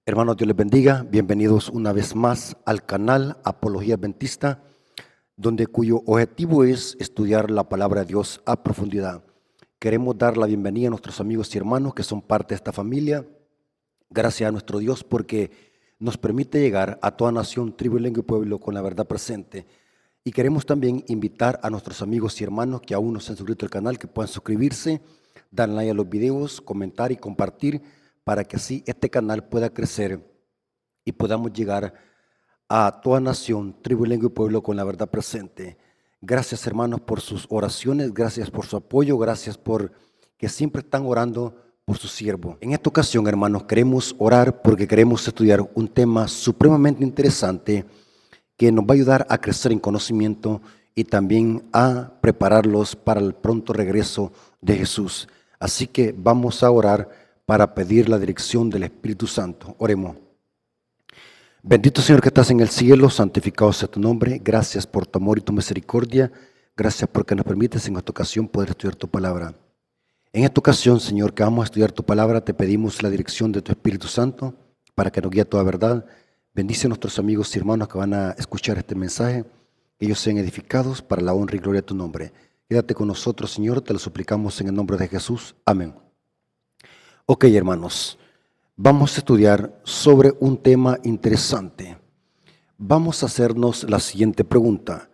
Hermanos, Dios les bendiga. Bienvenidos una vez más al canal Apología Adventista, cuyo objetivo es estudiar la palabra de Dios a profundidad. Queremos dar la bienvenida a nuestros amigos y hermanos que son parte de esta familia. Gracias a nuestro Dios porque nos permite llegar a toda nación, tribu, lengua y pueblo con la verdad presente. Y queremos también invitar a nuestros amigos y hermanos que aún no se han suscrito al canal, que puedan suscribirse, dar like a los videos, comentar y compartir, para que así este canal pueda crecer y podamos llegar a toda nación, tribu, lengua y pueblo con la verdad presente. Gracias, hermanos, por sus oraciones, gracias por su apoyo, gracias por que siempre están orando por su siervo. En esta ocasión, hermanos, queremos orar porque queremos estudiar un tema supremamente interesante que nos va a ayudar a crecer en conocimiento y también a prepararlos para el pronto regreso de Jesús. Así que vamos a orar para pedir la dirección del Espíritu Santo. Oremos. Bendito Señor que estás en el cielo, santificado sea tu nombre. Gracias por tu amor y tu misericordia. Gracias porque nos permites en esta ocasión poder estudiar tu palabra. En esta ocasión, Señor, que vamos a estudiar tu palabra, te pedimos la dirección de tu Espíritu Santo para que nos guíe a toda verdad. Bendice a nuestros amigos y hermanos que van a escuchar este mensaje, que ellos sean edificados para la honra y gloria de tu nombre. Quédate con nosotros, Señor, te lo suplicamos en el nombre de Jesús. Amén. Ok, hermanos, vamos a estudiar sobre un tema interesante. Vamos a hacernos la siguiente pregunta.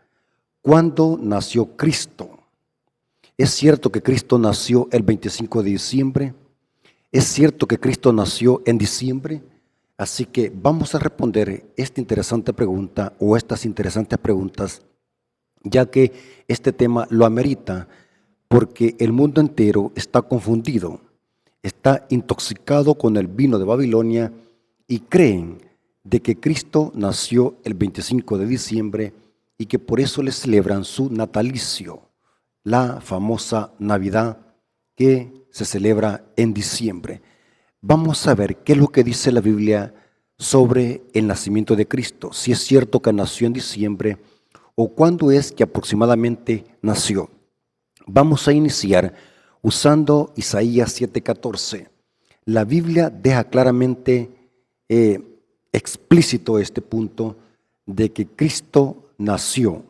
¿Cuándo nació Cristo? ¿Es cierto que Cristo nació el 25 de diciembre? ¿Es cierto que Cristo nació en diciembre? Así que vamos a responder esta interesante pregunta o estas interesantes preguntas, ya que este tema lo amerita, porque el mundo entero está confundido, está intoxicado con el vino de Babilonia y creen de que Cristo nació el 25 de diciembre y que por eso le celebran su natalicio, la famosa Navidad que se celebra en diciembre. Vamos a ver qué es lo que dice la Biblia sobre el nacimiento de Cristo, si es cierto que nació en diciembre o cuándo es que aproximadamente nació. Vamos a iniciar usando Isaías 7:14. La Biblia deja claramente explícito este punto de que Cristo nació.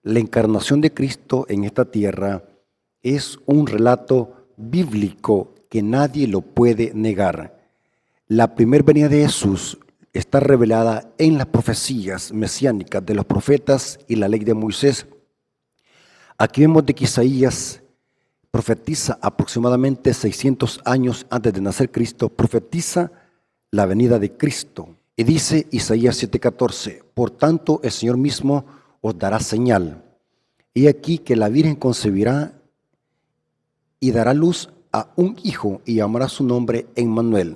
La encarnación de Cristo en esta tierra es un relato bíblico que nadie lo puede negar. La primera venida de Jesús está revelada en las profecías mesiánicas de los profetas y la ley de Moisés. Aquí vemos de que Isaías profetiza aproximadamente 600 años antes de nacer Cristo, profetiza la venida de Cristo. Y dice Isaías 7:14, por tanto el Señor mismo os dará señal. He aquí que la Virgen concebirá y dará luz a un hijo y llamará su nombre Emmanuel.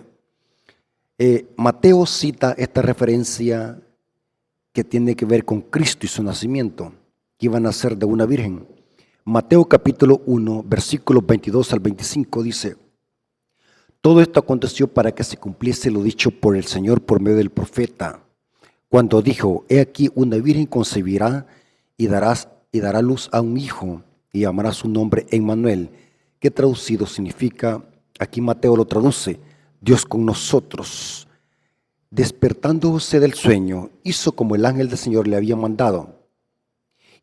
Mateo cita esta referencia que tiene que ver con Cristo y su nacimiento, que iba a nacer de una virgen. Mateo capítulo 1, versículos 22 al 25 dice, todo esto aconteció para que se cumpliese lo dicho por el Señor por medio del profeta, cuando dijo, he aquí una virgen concebirá y dará luz a un hijo y llamará su nombre Emmanuel, que traducido significa, aquí Mateo lo traduce, Dios con nosotros. Despertándose del sueño, hizo como el ángel del Señor le había mandado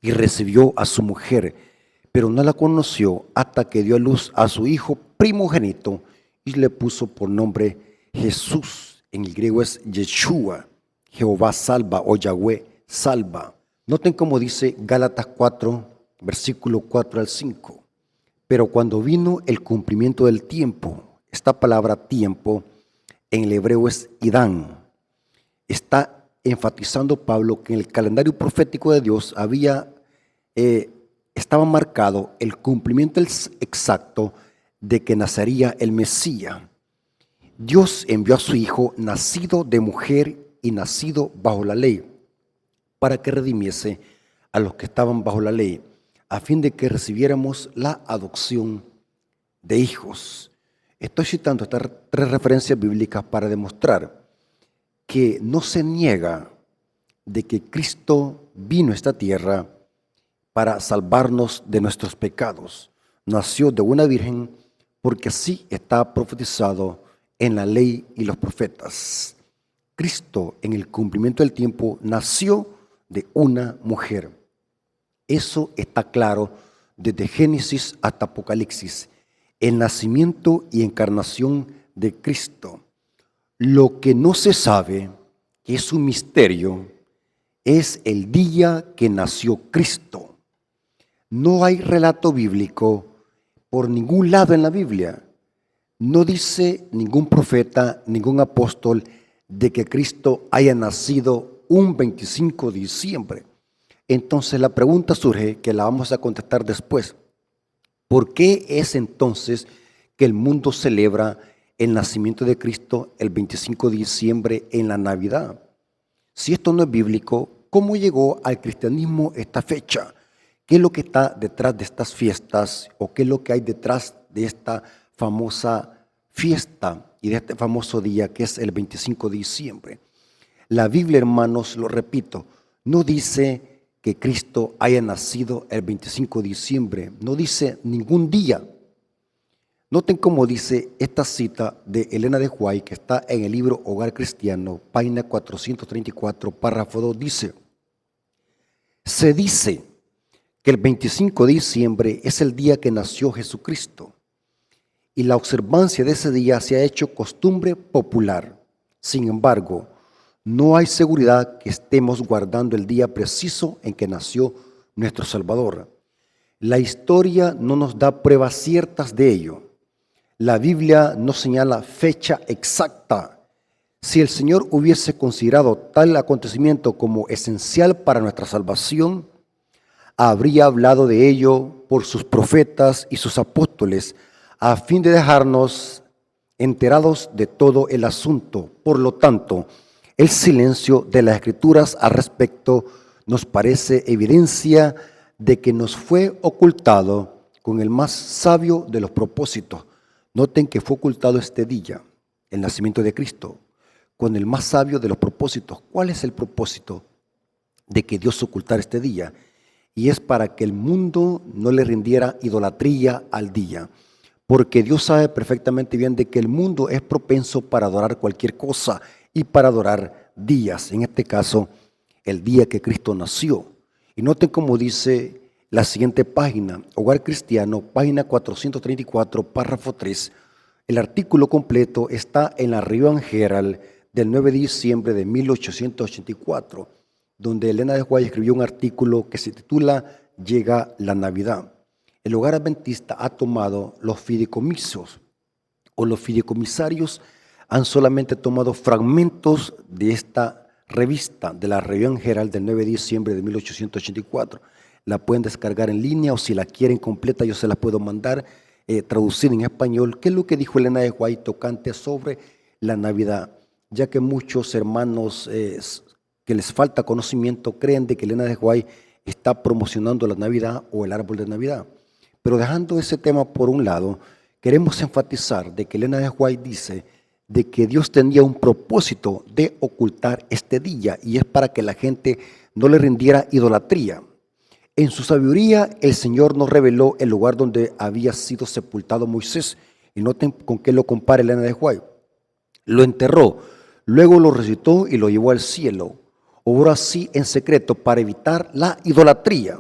y recibió a su mujer, pero no la conoció hasta que dio a luz a su hijo primogénito y le puso por nombre Jesús. En el griego es Yeshua, Jehová salva o Yahweh salva. Noten cómo dice Gálatas 4, versículo 4 al 5. Pero cuando vino el cumplimiento del tiempo, esta palabra tiempo en el hebreo es idán. Está enfatizando Pablo que en el calendario profético de Dios estaba marcado el cumplimiento exacto de que nacería el Mesías. Dios envió a su Hijo nacido de mujer y nacido bajo la ley para que redimiese a los que estaban bajo la ley, a fin de que recibiéramos la adopción de hijos. Estoy citando estas tres referencias bíblicas para demostrar que no se niega de que Cristo vino a esta tierra para salvarnos de nuestros pecados. Nació de una virgen porque así está profetizado en la ley y los profetas. Cristo, en el cumplimiento del tiempo, nació de una mujer. Eso está claro desde Génesis hasta Apocalipsis. El nacimiento y encarnación de Cristo. Lo que no se sabe, que es un misterio, es el día que nació Cristo. No hay relato bíblico por ningún lado en la Biblia. No dice ningún profeta, ningún apóstol de que Cristo haya nacido un 25 de diciembre. Entonces la pregunta surge, que la vamos a contestar después. ¿Por qué es entonces que el mundo celebra el nacimiento de Cristo el 25 de diciembre en la Navidad? Si esto no es bíblico, ¿cómo llegó al cristianismo esta fecha? ¿Qué es lo que está detrás de estas fiestas o qué es lo que hay detrás de esta famosa fiesta y de este famoso día que es el 25 de diciembre? La Biblia, hermanos, lo repito, no dice que Cristo haya nacido el 25 de diciembre, no dice ningún día. Noten cómo dice esta cita de Elena de White, que está en el libro Hogar Cristiano, página 434, párrafo 2, dice: se dice que el 25 de diciembre es el día que nació Jesucristo, y la observancia de ese día se ha hecho costumbre popular. Sin embargo, no hay seguridad que estemos guardando el día preciso en que nació nuestro Salvador. La historia no nos da pruebas ciertas de ello. La Biblia no señala fecha exacta. Si el Señor hubiese considerado tal acontecimiento como esencial para nuestra salvación, habría hablado de ello por sus profetas y sus apóstoles, a fin de dejarnos enterados de todo el asunto. Por lo tanto, el silencio de las Escrituras al respecto nos parece evidencia de que nos fue ocultado con el más sabio de los propósitos. Noten que fue ocultado este día, el nacimiento de Cristo, con el más sabio de los propósitos. ¿Cuál es el propósito de que Dios ocultara este día? Y es para que el mundo no le rindiera idolatría al día, porque Dios sabe perfectamente bien de que el mundo es propenso para adorar cualquier cosa y para adorar días, en este caso, el día que Cristo nació. Y noten cómo dice la siguiente página, Hogar Cristiano, página 434, párrafo 3. El artículo completo está en la Review Herald del 9 de diciembre de 1884, donde Elena de White escribió un artículo que se titula Llega la Navidad. El Hogar Adventista ha tomado los fideicomisos o los fideicomisarios han solamente tomado fragmentos de esta revista, de la Review Herald del 9 de diciembre de 1884. La pueden descargar en línea o si la quieren completa yo se la puedo mandar traducida en español. ¿Qué es lo que dijo Elena de White tocante sobre la Navidad? Ya que muchos hermanos que les falta conocimiento creen de que Elena de White está promocionando la Navidad o el árbol de Navidad. Pero dejando ese tema por un lado, queremos enfatizar de que Elena de White dice de que Dios tenía un propósito de ocultar este día y es para que la gente no le rindiera idolatría. En su sabiduría el Señor nos reveló el lugar donde había sido sepultado Moisés. Y noten con qué lo compara Elena de White. Lo enterró, luego lo resucitó y lo llevó al cielo. Obró así en secreto para evitar la idolatría.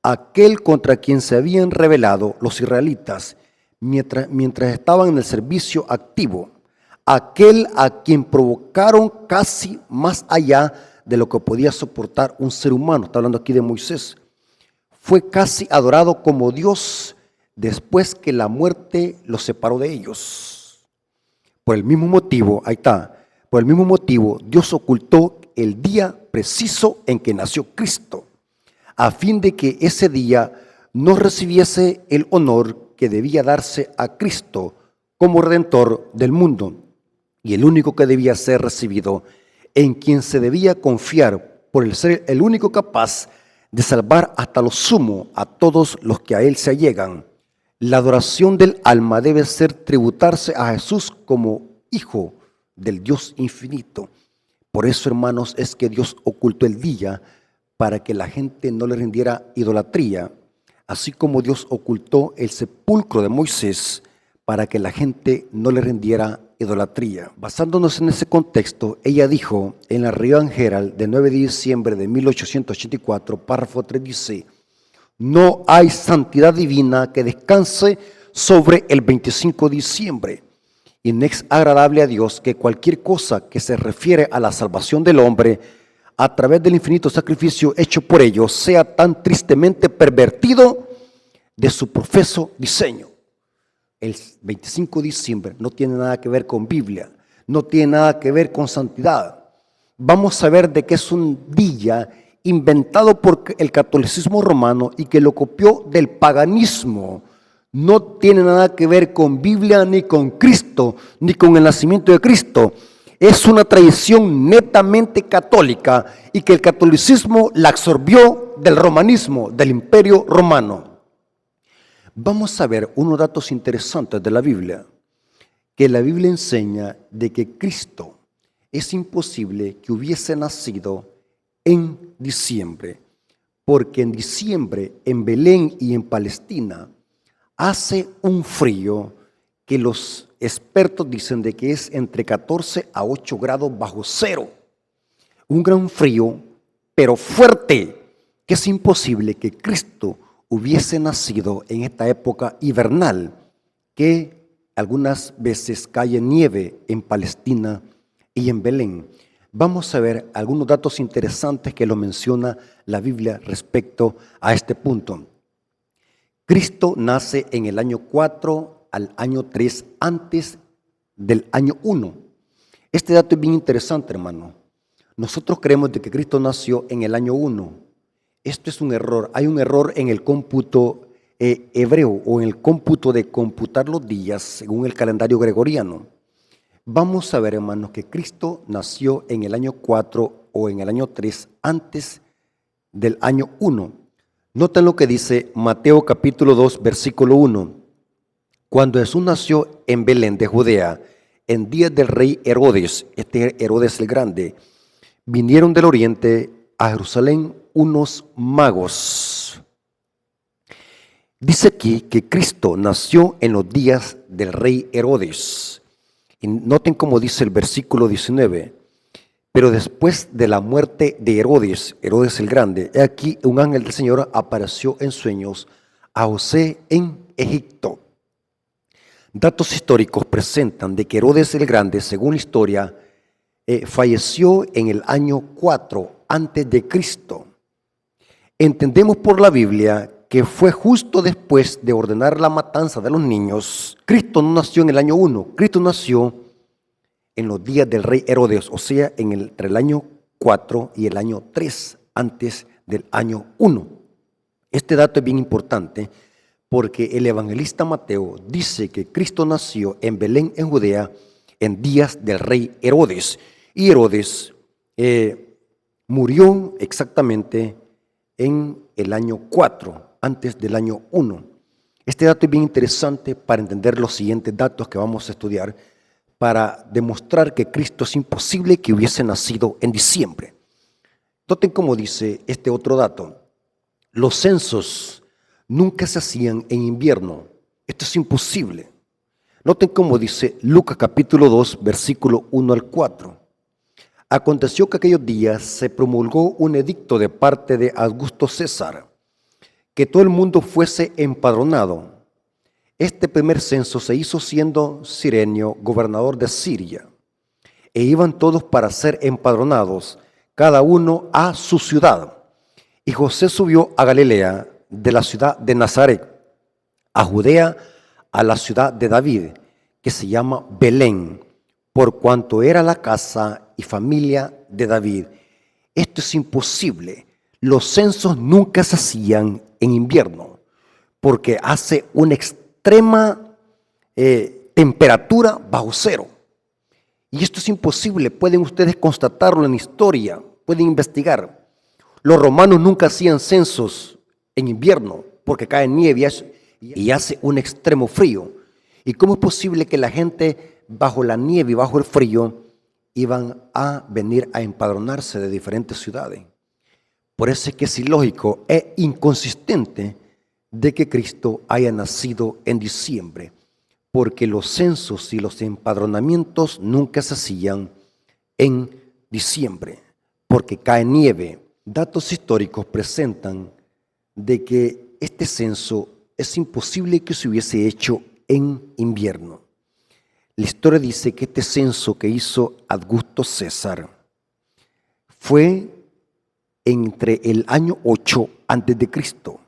Aquel contra quien se habían rebelado los israelitas mientras estaban en el servicio activo. Aquel a quien provocaron casi más allá de lo que podía soportar un ser humano. Está hablando aquí de Moisés. Fue casi adorado como Dios después que la muerte los separó de ellos. Por el mismo motivo, ahí está, por el mismo motivo Dios ocultó el día preciso en que nació Cristo, a fin de que ese día no recibiese el honor que debía darse a Cristo como Redentor del mundo, y el único que debía ser recibido, en quien se debía confiar por el ser el único capaz de salvar hasta lo sumo a todos los que a Él se allegan. La adoración del alma debe ser tributarse a Jesús como Hijo del Dios infinito. Por eso, hermanos, es que Dios ocultó el día para que la gente no le rindiera idolatría, así como Dios ocultó el sepulcro de Moisés para que la gente no le rindiera idolatría. Basándonos en ese contexto, ella dijo en la Review Herald del 9 de diciembre de 1884, párrafo 3 dice: no hay santidad divina que descanse sobre el 25 de diciembre. Y no es agradable a Dios que cualquier cosa que se refiere a la salvación del hombre a través del infinito sacrificio hecho por ellos sea tan tristemente pervertido de su profeso diseño. El 25 de diciembre no tiene nada que ver con Biblia, no tiene nada que ver con santidad. Vamos a ver de que es un día inventado por el catolicismo romano y que lo copió del paganismo. No tiene nada que ver con Biblia, ni con Cristo, ni con el nacimiento de Cristo. Es una tradición netamente católica y que el catolicismo la absorbió del romanismo, del imperio romano. Vamos a ver unos datos interesantes de la Biblia, que la Biblia enseña de que Cristo es imposible que hubiese nacido en diciembre, porque en diciembre en Belén y en Palestina hace un frío que los expertos dicen de que es entre 14 a 8 grados bajo cero. Un gran frío, pero fuerte, que es imposible que Cristo hubiese nacido en esta época invernal, que algunas veces cae nieve en Palestina y en Belén. Vamos a ver algunos datos interesantes que lo menciona la Biblia respecto a este punto. Cristo nace en el año 4 al año 3 antes del año 1. Este dato es bien interesante, hermano. Nosotros creemos de que Cristo nació en el año 1. Esto es un error. Hay un error en el cómputo hebreo o en el cómputo de computar los días según el calendario gregoriano. Vamos a ver, hermanos, que Cristo nació en el año 4 o en el año 3 antes del año 1. Noten lo que dice Mateo capítulo 2, versículo 1. Cuando Jesús nació en Belén de Judea, en días del rey Herodes, este Herodes el Grande, vinieron del oriente a Jerusalén unos magos. Dice aquí que Cristo nació en los días del rey Herodes. Y noten cómo dice el versículo 19. Pero después de la muerte de Herodes, Herodes el Grande, he aquí un ángel del Señor apareció en sueños a José en Egipto. Datos históricos presentan de que Herodes el Grande, según la historia, falleció en el año 4 antes de Cristo. Entendemos por la Biblia que fue justo después de ordenar la matanza de los niños. Cristo no nació en el año 1, Cristo nació en los días del rey Herodes, o sea, entre el año 4 y el año 3 antes del año 1. Este dato es bien importante porque el evangelista Mateo dice que Cristo nació en Belén, en Judea, en días del rey Herodes. Y Herodes murió exactamente en el año 4, antes del año 1. Este dato es bien interesante para entender los siguientes datos que vamos a estudiar para demostrar que Cristo es imposible que hubiese nacido en diciembre. Noten cómo dice este otro dato. Los censos nunca se hacían en invierno. Esto es imposible. Noten cómo dice Lucas capítulo 2, versículo 1 al 4. Aconteció que aquellos días se promulgó un edicto de parte de Augusto César, que todo el mundo fuese empadronado. Este primer censo se hizo siendo Cirenio gobernador de Siria, e iban todos para ser empadronados, cada uno a su ciudad. Y José subió a Galilea, de la ciudad de Nazaret, a Judea, a la ciudad de David, que se llama Belén, por cuanto era la casa y familia de David. Esto es imposible. Los censos nunca se hacían en invierno, porque hace una extrema temperatura bajo cero. Y esto es imposible. Pueden ustedes constatarlo en historia, pueden investigar. Los romanos nunca hacían censos en invierno, porque cae nieve y hace un extremo frío. ¿Y cómo es posible que la gente bajo la nieve y bajo el frío iban a venir a empadronarse de diferentes ciudades? Por eso es que es ilógico, es inconsistente de que Cristo haya nacido en diciembre. porque los censos y los empadronamientos nunca se hacían en diciembre, porque cae nieve. Datos históricos presentan de que este censo es imposible que se hubiese hecho en invierno. La historia dice que este censo que hizo Augusto César fue entre el año 8 antes de Cristo.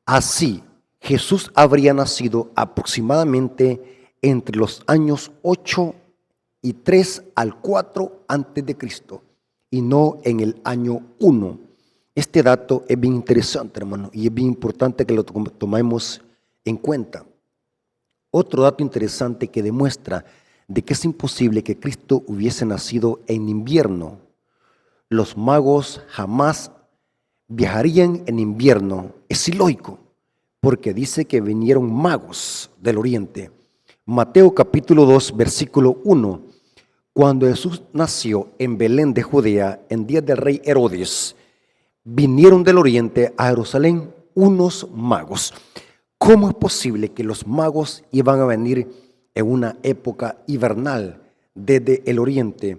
Así, Jesús habría nacido aproximadamente entre los años 8 y 3 al 4 antes de Cristo y no en el año 1. Este dato es bien interesante, hermano, y es bien importante que lo tomemos en cuenta. Otro dato interesante que demuestra de que es imposible que Cristo hubiese nacido en invierno. Los magos jamás viajarían en invierno. Es ilógico, porque dice que vinieron magos del oriente. Mateo capítulo 2, versículo 1. Cuando Jesús nació en Belén de Judea, en días del rey Herodes, vinieron del oriente a Jerusalén unos magos. ¿Cómo es posible que los magos iban a venir en una época invernal desde el oriente?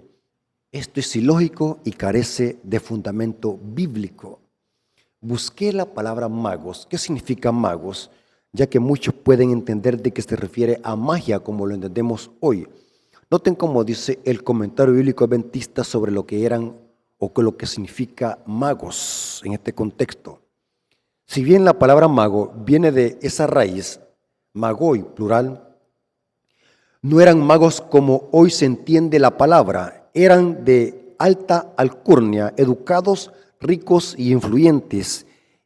Esto es ilógico y carece de fundamento bíblico. Busqué la palabra magos. ¿Qué significa magos? Ya que muchos pueden entender de que se refiere a magia como lo entendemos hoy. Noten cómo dice el comentario bíblico adventista sobre lo que eran o lo que significa magos en este contexto. Si bien la palabra mago viene de esa raíz, magoi, plural, no eran magos como hoy se entiende la palabra, eran de alta alcurnia, educados, ricos y influyentes.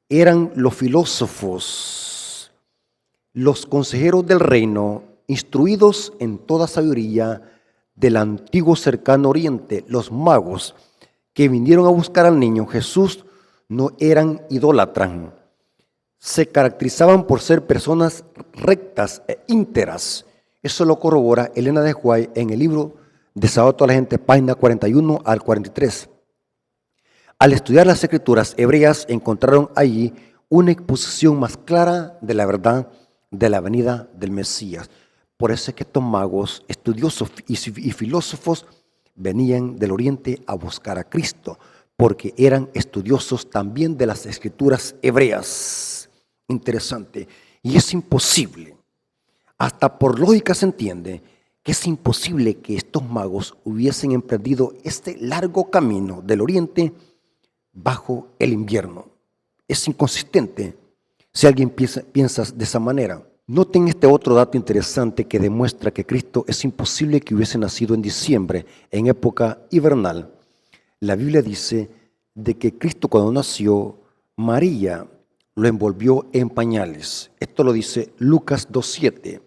Eran los filósofos, los consejeros del reino, instruidos en toda sabiduría del antiguo cercano oriente. Los magos que vinieron a buscar al niño Jesús no eran idólatras. Se caracterizaban por ser personas rectas e íntegras. Eso lo corrobora Elena de White en el libro de Sábado a toda la gente, página 41 al 43. Al estudiar las escrituras hebreas encontraron allí una exposición más clara de la verdad de la venida del Mesías. Por eso es que estos magos, estudiosos y filósofos venían del oriente a buscar a Cristo, porque eran estudiosos también de las escrituras hebreas. Interesante. Y es imposible, hasta por lógica se entiende, que es imposible que estos magos hubiesen emprendido este largo camino del oriente bajo el invierno. Es inconsistente si alguien piensa de esa manera. Noten este otro dato interesante que demuestra que Cristo es imposible que hubiese nacido en diciembre, en época invernal. La Biblia dice de que Cristo cuando nació, María lo envolvió en pañales. Esto lo dice Lucas 2:7.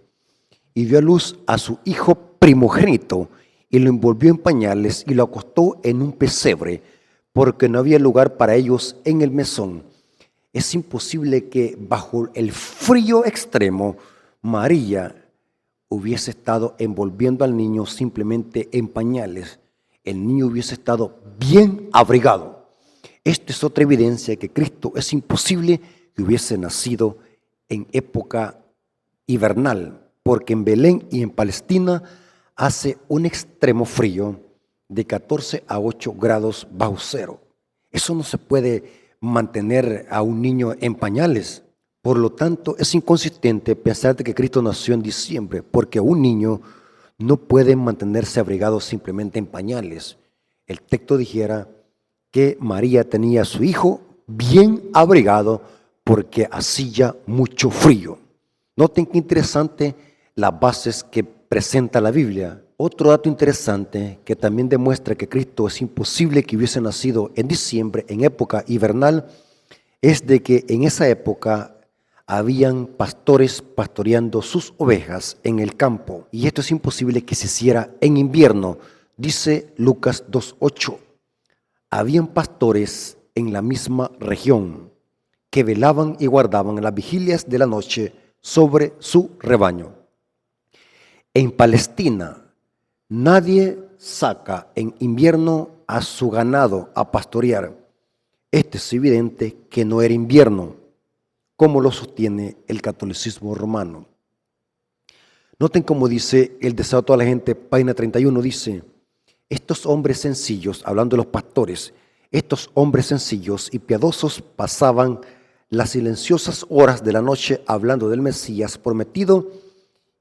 Y dio a luz a su hijo primogénito y lo envolvió en pañales y lo acostó en un pesebre, porque no había lugar para ellos en el mesón. Es imposible que bajo el frío extremo María hubiese estado envolviendo al niño simplemente en pañales. El niño hubiese estado bien abrigado. Esta es otra evidencia de que Cristo es imposible que hubiese nacido en época invernal, porque en Belén y en Palestina hace un extremo frío de 14 a 8 grados bajo cero. Eso no se puede mantener a un niño en pañales. Por lo tanto, es inconsistente pensar que Cristo nació en diciembre, porque un niño no puede mantenerse abrigado simplemente en pañales. El texto dijera que María tenía a su hijo bien abrigado porque hacía mucho frío. Noten qué interesante las bases que presenta la Biblia. Otro dato interesante que también demuestra que Cristo es imposible que hubiese nacido en diciembre, en época invernal, es de que en esa época habían pastores pastoreando sus ovejas en el campo. Y esto es imposible que se hiciera en invierno, dice Lucas 2:8. Habían pastores en la misma región que velaban y guardaban las vigilias de la noche sobre su rebaño. En Palestina, nadie saca en invierno a su ganado a pastorear. Esto es evidente que no era invierno, como lo sostiene el catolicismo romano. Noten cómo dice el deseo de toda la gente, página 31, dice: estos hombres sencillos, hablando de los pastores, estos hombres sencillos y piadosos pasaban las silenciosas horas de la noche hablando del Mesías prometido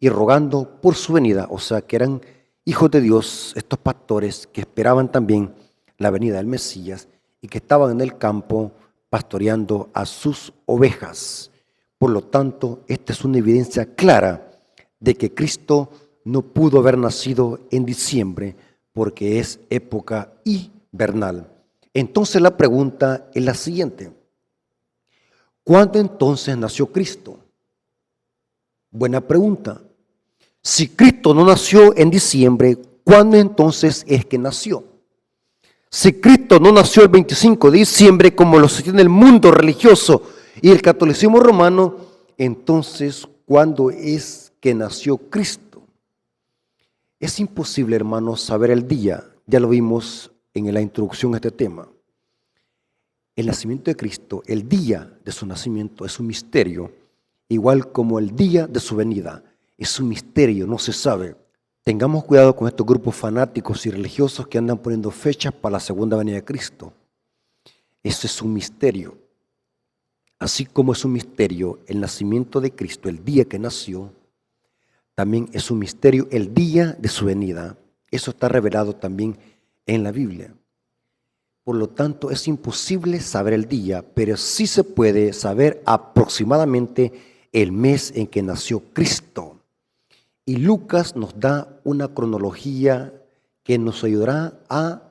y rogando por su venida. O sea, que eran hijos de Dios, estos pastores que esperaban también la venida del Mesías y que estaban en el campo pastoreando a sus ovejas. Por lo tanto, esta es una evidencia clara de que Cristo no pudo haber nacido en diciembre porque es época invernal. Entonces la pregunta es la siguiente: ¿cuándo entonces nació Cristo? Buena pregunta. Si Cristo no nació en diciembre, ¿cuándo entonces es que nació? Si Cristo no nació el 25 de diciembre, como lo sostiene el mundo religioso y el catolicismo romano, entonces, ¿cuándo es que nació Cristo? Es imposible, hermanos, saber el día. Ya lo vimos en la introducción a este tema. El nacimiento de Cristo, el día de su nacimiento, es un misterio, igual como el día de su venida. Es un misterio, no se sabe. Tengamos cuidado con estos grupos fanáticos y religiosos que andan poniendo fechas para la segunda venida de Cristo. Eso es un misterio. Así como es un misterio el nacimiento de Cristo, el día que nació, también es un misterio el día de su venida. Eso está revelado también en la Biblia. Por lo tanto, es imposible saber el día, pero sí se puede saber aproximadamente el mes en que nació Cristo. Y Lucas nos da una cronología que nos ayudará a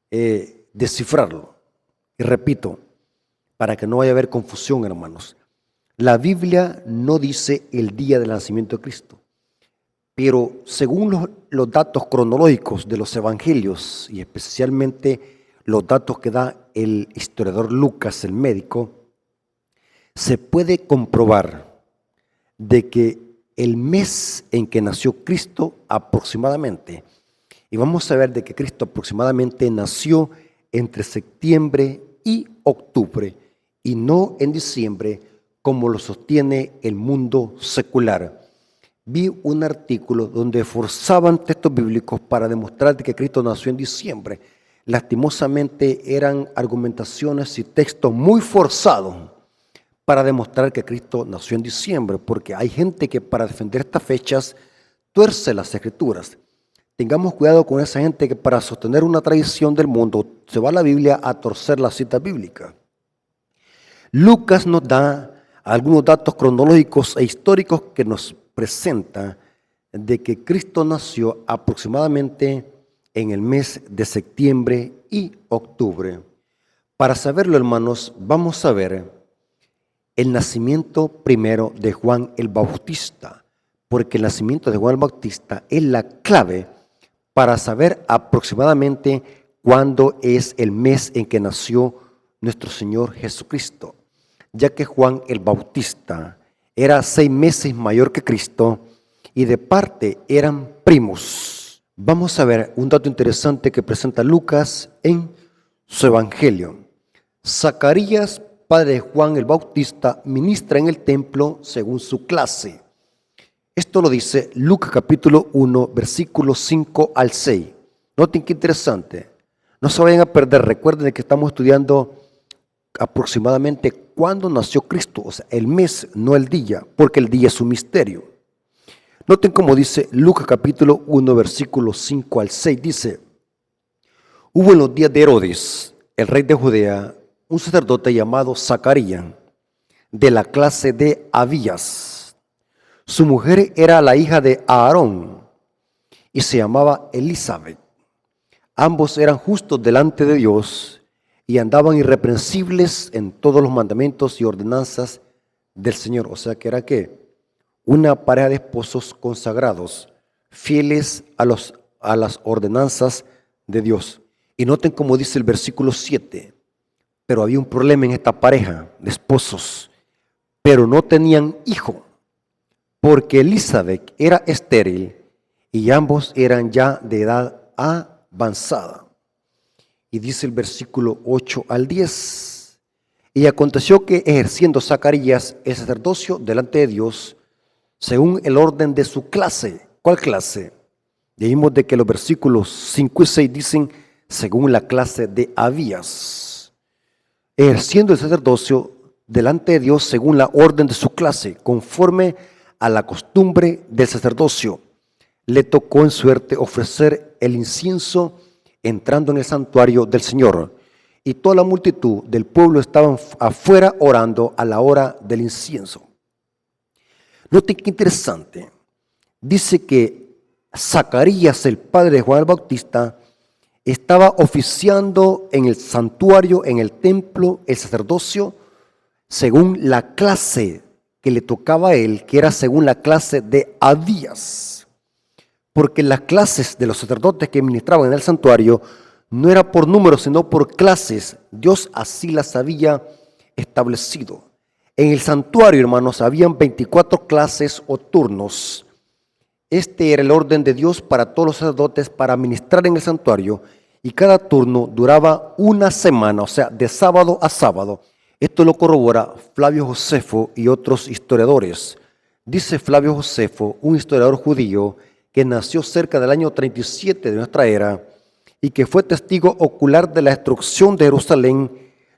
descifrarlo. Y repito, para que no vaya a haber confusión, hermanos, la Biblia no dice el día del nacimiento de Cristo, pero según los datos cronológicos de los evangelios, y especialmente los datos que da el historiador Lucas, el médico, se puede comprobar de que el mes en que nació Cristo aproximadamente, y vamos a ver de que Cristo aproximadamente nació entre septiembre y octubre, y no en diciembre, como lo sostiene el mundo secular. Vi un artículo donde forzaban textos bíblicos para demostrar que Cristo nació en diciembre. Lastimosamente eran argumentaciones y textos muy forzados para demostrar que Cristo nació en diciembre, porque hay gente que para defender estas fechas tuerce las escrituras. Tengamos cuidado con esa gente que para sostener una tradición del mundo se va a la Biblia a torcer la cita bíblica. Lucas nos da algunos datos cronológicos e históricos que nos presenta de que Cristo nació aproximadamente en el mes de septiembre y octubre. Para saberlo, hermanos, vamos a ver el nacimiento primero de Juan el Bautista, porque el nacimiento de Juan el Bautista es la clave para saber aproximadamente cuándo es el mes en que nació nuestro Señor Jesucristo, ya que Juan el Bautista era 6 meses mayor que Cristo y de parte eran primos. Vamos a ver un dato interesante que presenta Lucas en su evangelio. Zacarías, padre de Juan el Bautista, ministra en el templo según su clase. Esto lo dice Lucas capítulo 1, versículos 5 al 6. Noten qué interesante. No se vayan a perder. Recuerden que estamos estudiando aproximadamente cuándo nació Cristo. O sea, el mes, no el día, porque el día es un misterio. Noten cómo dice Lucas capítulo 1, versículos 5 al 6. Dice: hubo en los días de Herodes, el rey de Judea, un sacerdote llamado Zacarías, de la clase de Abías. Su mujer era la hija de Aarón y se llamaba Elizabeth. Ambos eran justos delante de Dios y andaban irreprensibles en todos los mandamientos y ordenanzas del Señor. O sea que era ¿qué? Una pareja de esposos consagrados, fieles a las ordenanzas de Dios. Y noten cómo dice el versículo 7. Pero había un problema en esta pareja de esposos, pero no tenían hijo, porque Elizabeth era estéril y ambos eran ya de edad avanzada. Y dice el versículo 8 al 10. Y aconteció que ejerciendo Zacarías el sacerdocio delante de Dios, según el orden de su clase. ¿Cuál clase? Dijimos de que los versículos 5 y 6 dicen según la clase de Abías, ejerciendo el sacerdocio delante de Dios según la orden de su clase, conforme a la costumbre del sacerdocio. Le tocó en suerte ofrecer el incienso entrando en el santuario del Señor, y toda la multitud del pueblo estaban afuera orando a la hora del incienso. Noten qué interesante. Dice que Zacarías, el padre de Juan el Bautista, estaba oficiando en el santuario, en el templo, el sacerdocio, según la clase que le tocaba a él, que era según la clase de Abías. Porque las clases de los sacerdotes que ministraban en el santuario no era por números, sino por clases. Dios así las había establecido. En el santuario, hermanos, habían 24 clases o turnos. Este era el orden de Dios para todos los sacerdotes para ministrar en el santuario, y cada turno duraba una semana, o sea, de sábado a sábado. Esto lo corrobora Flavio Josefo y otros historiadores. Dice Flavio Josefo, un historiador judío que nació cerca del año 37 de nuestra era y que fue testigo ocular de la destrucción de Jerusalén,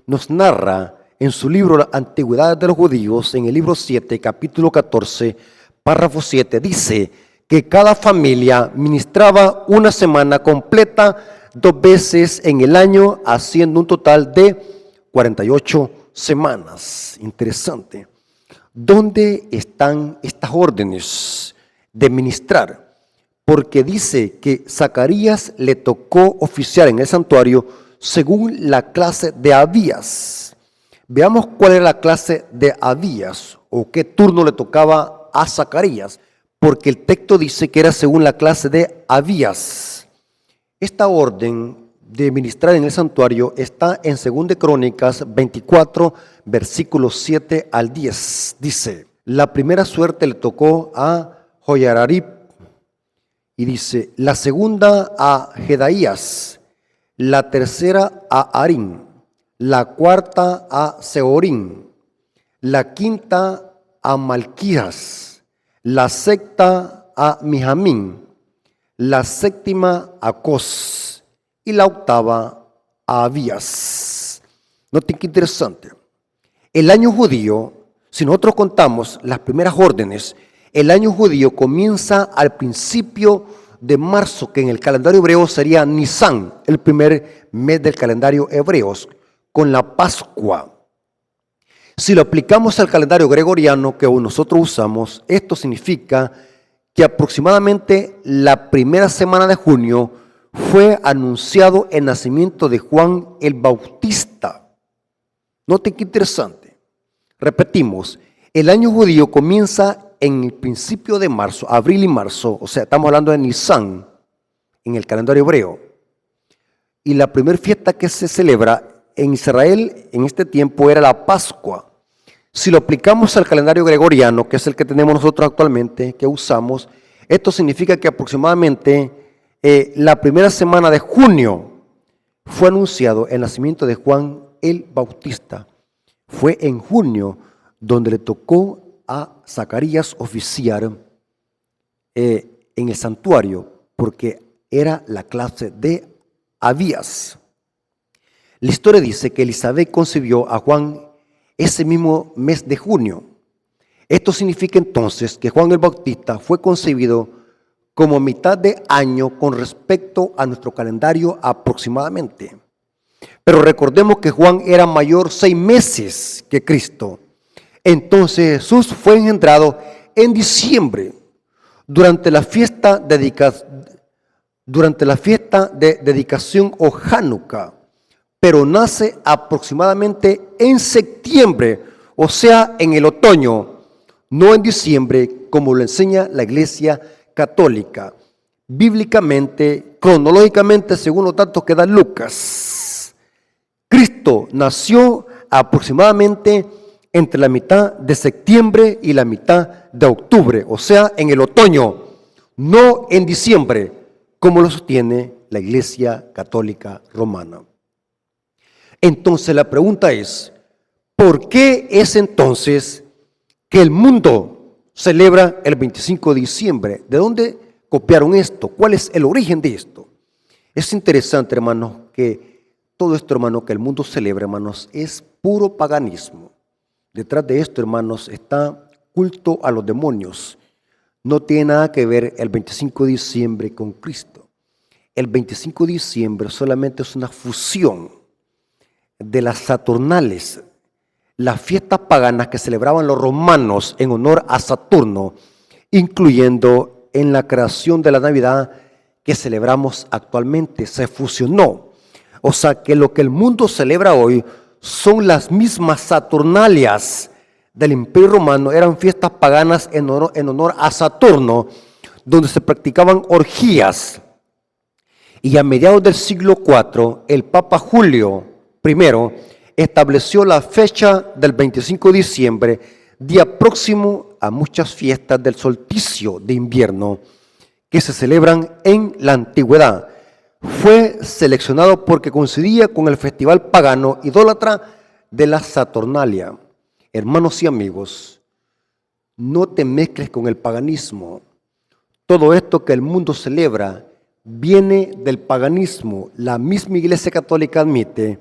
nos narra en su libro Las Antigüedades de los Judíos, en el libro 7, capítulo 14, párrafo 7, dice que cada familia ministraba una semana completa 2 veces en el año, haciendo un total de 48 semanas. Interesante. ¿Dónde están estas órdenes de ministrar? Porque dice que Zacarías le tocó oficiar en el santuario según la clase de Abías. Veamos cuál era la clase de Abías o qué turno le tocaba a Zacarías, porque el texto dice que era según la clase de Abías. Esta orden de ministrar en el santuario está en 2 Crónicas 24, versículos 7 al 10. Dice, la primera suerte le tocó a Joiarib, y dice, la segunda a Jedaías, la tercera a Harim, la cuarta a Seorim, la quinta a Malquías, la sexta a Mijamín, la séptima a Cos y la octava a Abías. Noten qué interesante. El año judío, si nosotros contamos las primeras órdenes, el año judío comienza al principio de marzo, que en el calendario hebreo sería Nisan, el primer mes del calendario hebreo, con la Pascua. Si lo aplicamos al calendario gregoriano que nosotros usamos, esto significa que aproximadamente la primera semana de junio fue anunciado el nacimiento de Juan el Bautista. Noten qué interesante. Repetimos, el año judío comienza en el principio de marzo, abril y marzo, o sea, estamos hablando de Nisan en el calendario hebreo. Y la primera fiesta que se celebra en Israel en este tiempo era la Pascua. Si lo aplicamos al calendario gregoriano, que es el que tenemos nosotros actualmente, que usamos, esto significa que aproximadamente la primera semana de junio fue anunciado el nacimiento de Juan el Bautista. Fue en junio donde le tocó a Zacarías oficiar en el santuario, porque era la clase de Abías. La historia dice que Elizabeth concibió a Juan ese mismo mes de junio. Esto significa entonces que Juan el Bautista fue concebido como mitad de año con respecto a nuestro calendario aproximadamente. Pero recordemos que Juan era mayor 6 meses que Cristo. Entonces Jesús fue engendrado en diciembre, durante la fiesta de dedicación o Hanukkah, pero nace aproximadamente en septiembre, o sea, en el otoño, no en diciembre, como lo enseña la Iglesia Católica. Bíblicamente, cronológicamente, según los datos que da Lucas, Cristo nació aproximadamente entre la mitad de septiembre y la mitad de octubre, o sea, en el otoño, no en diciembre, como lo sostiene la Iglesia Católica Romana. Entonces la pregunta es, ¿por qué es entonces que el mundo celebra el 25 de diciembre. ¿De dónde copiaron esto? ¿Cuál es el origen de esto? Es interesante, hermanos, que todo esto, hermanos, que el mundo celebra, hermanos, es puro paganismo. Detrás de esto, hermanos, está culto a los demonios. No tiene nada que ver el 25 de diciembre con Cristo. El 25 de diciembre solamente es una fusión de las Saturnales, las fiestas paganas que celebraban los romanos en honor a Saturno, incluyendo en la creación de la Navidad que celebramos actualmente. Se fusionó. O sea que lo que el mundo celebra hoy son las mismas Saturnalias del Imperio Romano. Eran fiestas paganas en honor a Saturno, donde se practicaban orgías. Y a mediados del siglo IV, el Papa Julio I estableció la fecha del 25 de diciembre, día próximo a muchas fiestas del solsticio de invierno que se celebran en la antigüedad. Fue seleccionado porque coincidía con el festival pagano idólatra de la Saturnalia. Hermanos y amigos, no te mezcles con el paganismo. Todo esto que el mundo celebra viene del paganismo. La misma Iglesia Católica admite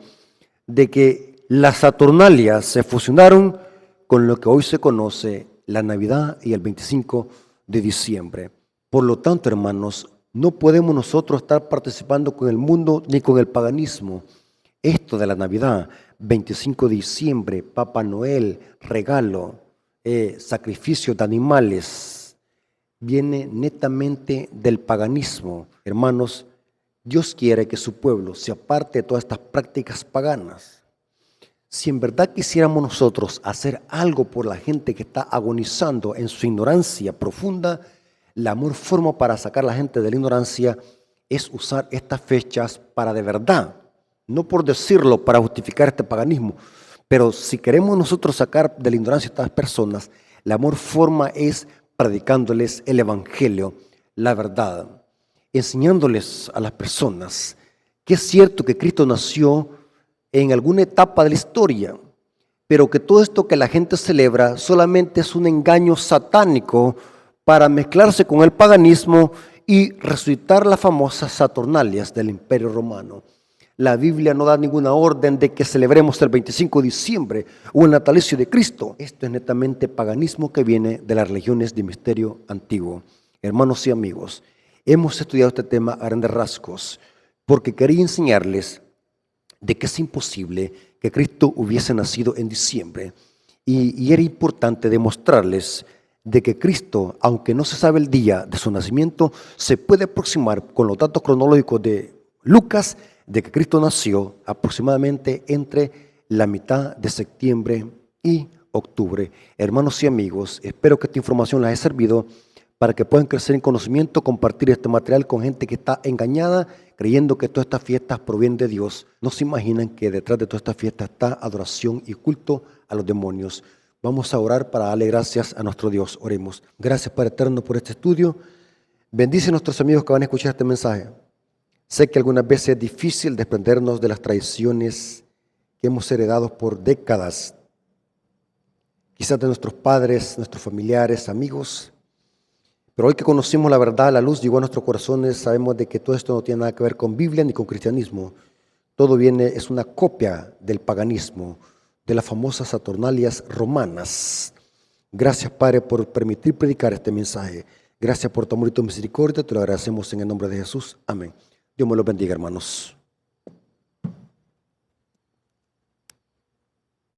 de que las Saturnalias se fusionaron con lo que hoy se conoce la Navidad y el 25 de diciembre. Por lo tanto, hermanos, no podemos nosotros estar participando con el mundo ni con el paganismo. Esto de la Navidad, 25 de diciembre, Papá Noel, regalo, sacrificio de animales, viene netamente del paganismo. Hermanos, Dios quiere que su pueblo se aparte de todas estas prácticas paganas. Si en verdad quisiéramos nosotros hacer algo por la gente que está agonizando en su ignorancia profunda, la mejor forma para sacar a la gente de la ignorancia es usar estas fechas para de verdad, no por decirlo para justificar este paganismo, pero si queremos nosotros sacar de la ignorancia a estas personas, la mejor forma es predicándoles el evangelio, la verdad, enseñándoles a las personas que es cierto que Cristo nació en alguna etapa de la historia, pero que todo esto que la gente celebra solamente es un engaño satánico para mezclarse con el paganismo y resucitar las famosas Saturnalias del Imperio Romano. La Biblia no da ninguna orden de que celebremos el 25 de diciembre o el natalicio de Cristo. Esto es netamente paganismo que viene de las religiones de misterio antiguo. Hermanos y amigos, hemos estudiado este tema a grandes rasgos porque quería enseñarles de que es imposible que Cristo hubiese nacido en diciembre y era importante demostrarles de que Cristo, aunque no se sabe el día de su nacimiento, se puede aproximar con los datos cronológicos de Lucas de que Cristo nació aproximadamente entre la mitad de septiembre y octubre. Hermanos y amigos, espero que esta información les haya servido para que puedan crecer en conocimiento, compartir este material con gente que está engañada, creyendo que todas estas fiestas provienen de Dios. No se imaginan que detrás de todas estas fiestas está adoración y culto a los demonios. Vamos a orar para darle gracias a nuestro Dios. Oremos. Gracias, Padre eterno, por este estudio. Bendice a nuestros amigos que van a escuchar este mensaje. Sé que algunas veces es difícil desprendernos de las tradiciones que hemos heredado por décadas, quizás de nuestros padres, nuestros familiares, amigos. Pero hoy que conocimos la verdad, la luz llegó a nuestros corazones, sabemos de que todo esto no tiene nada que ver con Biblia ni con cristianismo. Todo es una copia del paganismo, de las famosas Saturnalias romanas. Gracias, Padre, por permitir predicar este mensaje. Gracias por tu amor y tu misericordia. Te lo agradecemos en el nombre de Jesús. Amén. Dios me los bendiga, hermanos.